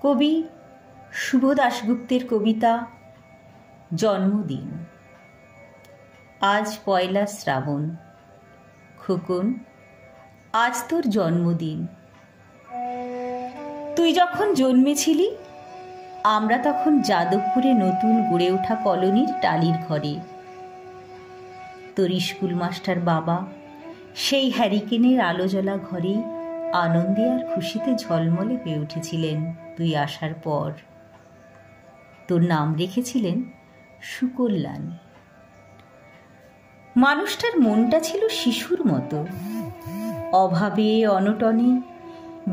কবি শুভ দাশগুপ্তের কবিতা জন্মদিন। আজ পয়লা শ্রাবণ। খোকন, আজ তোর জন্মদিন। তুই যখন জন্মেছিলি আমরা তখন যাদবপুরে নতুন গড়ে ওঠা কলোনির টালির ঘরে। তোর স্কুল মাস্টার বাবা সেই হ্যারিকেনের আলো জ্বলা ঘরেই আনন্দে আর খুশিতে ঝলমলে হয়ে উঠেছিলেন তুই আসার পর। তোর নাম রেখেছিলেন সুকল্যাণ। মানুষটার মনটা ছিল শিশুর মতো, অভাবে অনটনে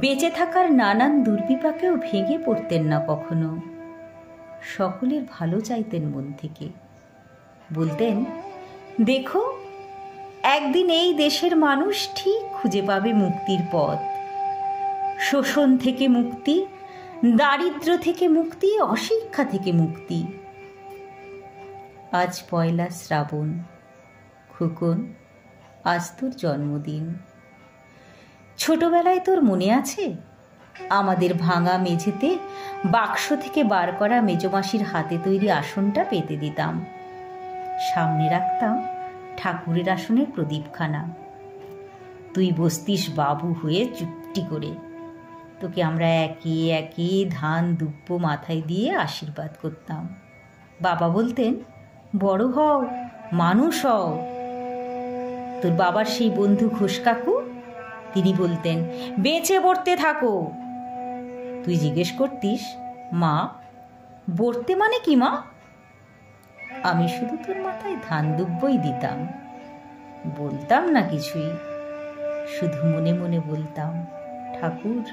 বেঁচে থাকার নানান দুর্বিপাকেও ভেঙে পড়তেন না কখনো। সকলের ভালো চাইতেন মন থেকে। বলতেন, দেখো একদিন এই দেশের মানুষ ঠিক খুঁজে পাবে মুক্তির পথ। শোষণ থেকে মুক্তি, দারিদ্র্য থেকে মুক্তি, অশিক্ষা থেকে মুক্তি। আজ পয়লা শ্রাবণ। খোকন, আজ তোর জন্মদিন। ছোটবেলায় তোর মনে আছে আমাদের ভাঙা মেঝেতে বাক্স থেকে বার করা মেজমাসির হাতে তৈরি আসনটা পেতে দিতাম। সামনে রাখতাম ঠাকুরের আসনের প্রদীপখানা। তুই বসতিস বাবু হয়ে চুপটি করে। তোকে আমরা একে একে ধান দুব্য মাথায় দিয়ে আশীর্বাদ করতাম। বাবা বলতেন, বড় হও, মানুষ হও। তোর বাবার সেই বন্ধু ঘোষ কাকু, তিনি বলতেন, বেঁচে পড়তে থাকো। তুই জিজ্ঞেস করতিস, মা বর্তে মানে কি মা? আমি শুধু তোর মাথায় ধান দুব্বই দিতাম, বলতাম না কিছুই। শুধু মনে মনে বলতাম, ঠাকুর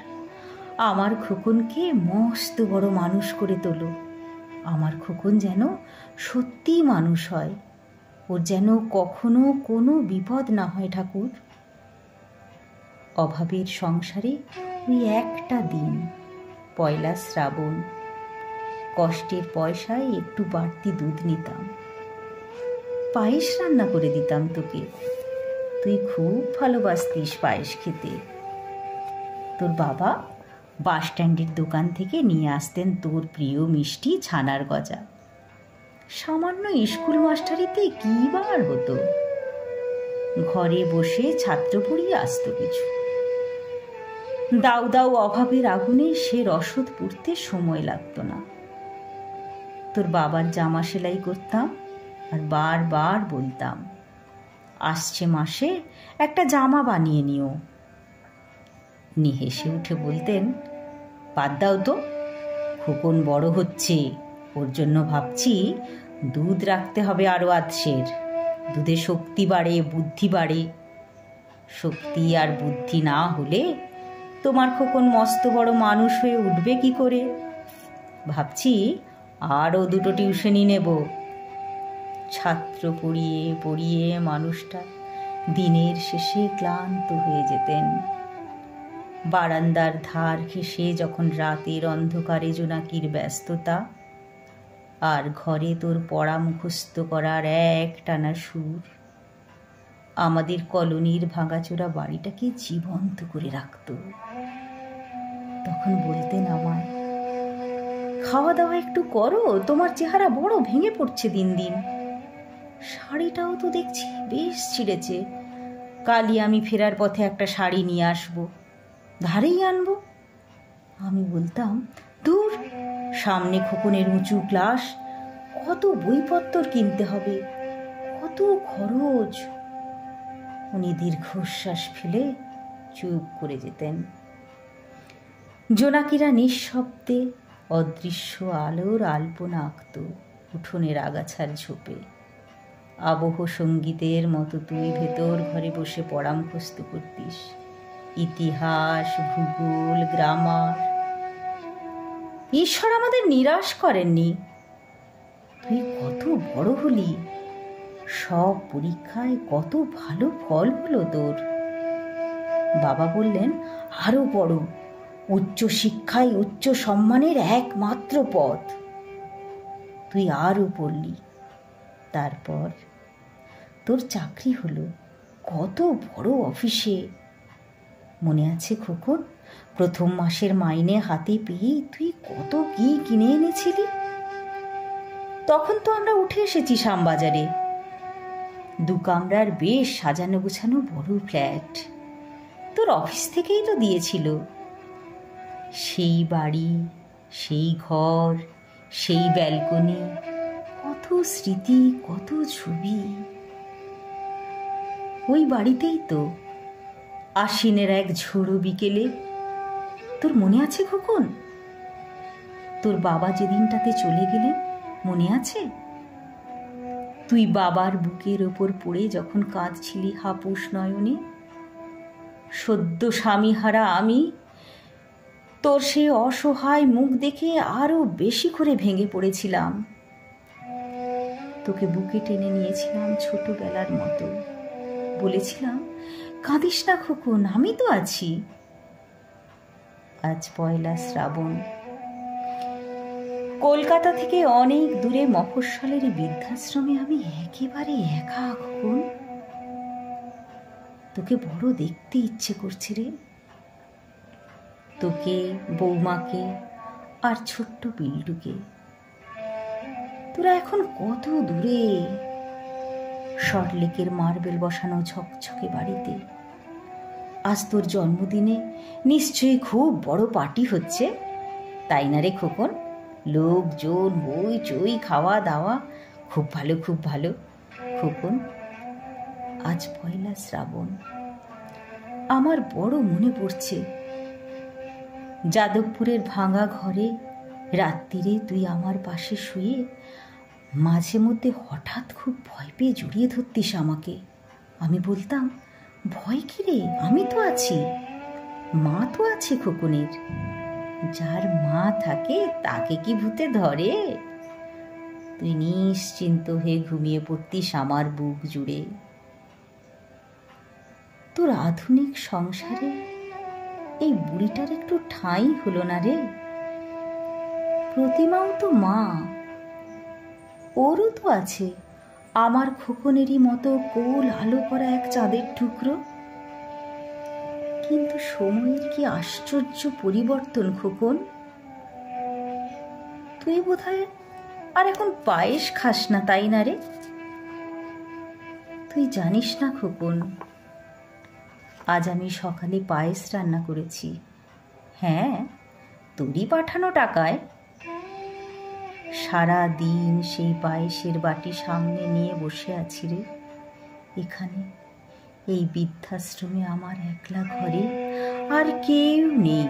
আমার খোকনকে মস্ত বড় মানুষ করে তোলো। আমার খোকন যেন সত্যি মানুষ হয়, ওর যেন কখনো কোনো বিপদ না হয় ঠাকুর। অভাবের সংসারে ওই একটা দিন পয়লা শ্রাবণ, কষ্টের পয়সায় একটু বাড়তি দুধ নিতাম, পায়েস রান্না করে দিতাম তোকে। তুই খুব ভালোবাসতিস পায়েস খেতে। তোর বাবা বাস স্ট্যান্ডের দোকান থেকে নিয়ে আসতেন তোর প্রিয় মিষ্টি ছানার গজা। সামান্য স্কুল মাস্টারিতে কি বার হতো, ঘরে বসে ছাত্র পড়িয়ে আসত কিছু। দাউ দাউ অভাবের আগুনে সে রসদ পুড়তে সময় লাগতো না। তোর বাবার জামা সেলাই করতাম আর বারবার বলতাম, আসছে মাসে একটা জামা বানিয়ে নিও। নি হেসে উঠে বলতেন, বাদ দাও তো, খোকন বড় হচ্ছে, ওর জন্য ভাবছি দুধ রাখতে হবে আরো আধশের। দুধে শক্তি বাড়ে, বুদ্ধি বাড়ে। শক্তি আর বুদ্ধি না হলে তোমার খোকন মস্ত বড় মানুষ হয়ে উঠবে কি করে? ভাবছি আরও দুটো টিউশনি নেব। ছাত্র পড়িয়ে পড়িয়ে মানুষটা দিনের শেষে ক্লান্ত হয়ে যেতেন। বারান্দার ধার ঘেঁষে যখন রাতের অন্ধকারে জোনাকির ব্যস্ততা, আর ঘরে তোর পড়া মুখস্থ করার এক টানা সুর আমাদের কলোনির ভাঙাচোরা বাড়িটাকে জীবন্ত করে রাখত। তখন বলতেন আমায়, খাওয়া দাওয়া একটু করো, তোমার চেহারা বড় ভেঙে পড়ছে দিন দিন। শাড়িটাও তো দেখছি বেশ ছিঁড়েছে, কালই আমি ফেরার পথে একটা শাড়ি নিয়ে আসবো, ধারেই আনবো। আমি বলতাম, দূর, সামনে খোকনের উঁচু ক্লাস, কত বইপত্তর কিনতে হবে, কত খরচ। উনি দীর্ঘশ্বাস ফেলে চুপ করে যেতেন। জোনাকিরা নিঃশব্দে অদৃশ্য আলোর আলপনা আঁকত উঠোনের আগাছার ঝোপে। আবহ সঙ্গীতের মতো তুই ভেতর ঘরে বসে পড়া মুখস্থ করতিস, ইতিহাস, ভূগোল, গ্রামার। ঈশ্বর আমাদের নিরাশ করেননি। তুই কত বড় হলি, সব পরীক্ষায় কত ভালো ফল হলো তোর। বাবা বললেন, আরো পড়ো, উচ্চ শিক্ষায় উচ্চ সম্মানের একমাত্র পথ। তুই আরও পড়লি, তারপর তোর চাকরি হলো কত বড় অফিসে। মনে আছে খোকন, প্রথম মাসের মাইনে হাতে পেয়ে তুই কত কি কিনে এনেছিলি। তখন তো আমরা উঠে এসেছি শ্যামবাজারে, 2 কামরার বেশ সাজানো গোছানো বড় ফ্ল্যাট। তোর অফিস থেকেই তো দিয়েছিল। সেই বাড়ি, সেই ঘর, সেই ব্যালকনি, কত স্মৃতি, কত ছবি। ওই বাড়িতেই তো আশ্বিনের এক ঝোড়ো বিকেলে, তোর মনে আছে খোকন? তোর বাবা যেদিনটাতে চলে গেলেন মনে আছে? তুই বাবার বুকের ওপর পড়ে যখন কাঁদছিলি হাপুস নয়নে, সদ্য স্বামীহারা আমি তোর সে অসহায় মুখ দেখে আরো বেশি করে ভেঙে পড়েছিলাম। তোকে বুকে টেনে নিয়েছিলাম ছোটবেলার মতো, বলেছিলাম, কাঁদিস না খোকন, আমি তো আছি। আজ পয়লা শ্রাবণ, কলকাতা থেকে অনেক দূরে মফস্বলের বৃদ্ধাশ্রমে আমি একেবারে একা খোকন। তোকে বড় দেখতে ইচ্ছে করছে রে, তোকে, বৌমাকে আর ছোট্ট বিল্টুকে। তোরা এখন কত দূরে, সল্টলেকের মার্বেল বসানো ঝকঝকে বাড়িতে। আজ তোর জন্মদিনে নিশ্চয়ই খুব বড় পার্টি হচ্ছে, তাই না রে খোকন? লোকজন, হই চই, খাওয়া দাওয়া, খুব ভালো, খুব ভালো খোকন। আজ পয়লা শ্রাবণ, আমার বড় মনে পড়ছে যাদবপুরের ভাঙা ঘরে রাত্রিরে তুই আমার পাশে শুয়ে মাঝে মধ্যে হঠাৎ খুব ভয় পেয়ে জড়িয়ে ধরতিস আমাকে। আমি বলতাম, ভয় কি রে, আমি তো আছি, মা তো আছে খোকনের। যার মা থাকে তাকে কি ভূতে ধরে? তুই নিশ্চিন্ত হয়ে ঘুমিয়ে পড়তিস আমার বুক জুড়ে। তোর আধুনিক সংসারে এই বুড়িটার একটু ঠাঁই হলো না রে। প্রতিমাও তো মা, ওরও তো আছে আমার খোকনেরই মতো কোল আলো করা এক চাঁদের টুকরো। কিন্তু সময়ের কি আশ্চর্য পরিবর্তন খোকন। তুই বোধহয় আর এখন পায়েস খাস না, তাই না রে? তুই জানিস না খোকন, আজ আমি সকালে পায়েস রান্না করেছি। হ্যাঁ, তোরই পাঠানো টাকায়। সারা দিন সেই পায়েসের বাটি সামনে নিয়ে বসে আছি রে, এখানে এই বৃদ্ধাশ্রমে আমার একলা ঘরে, আর কেউ নেই।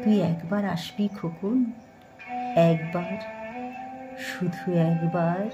তুই একবার আসবি খোকন, একবার, শুধু একবার।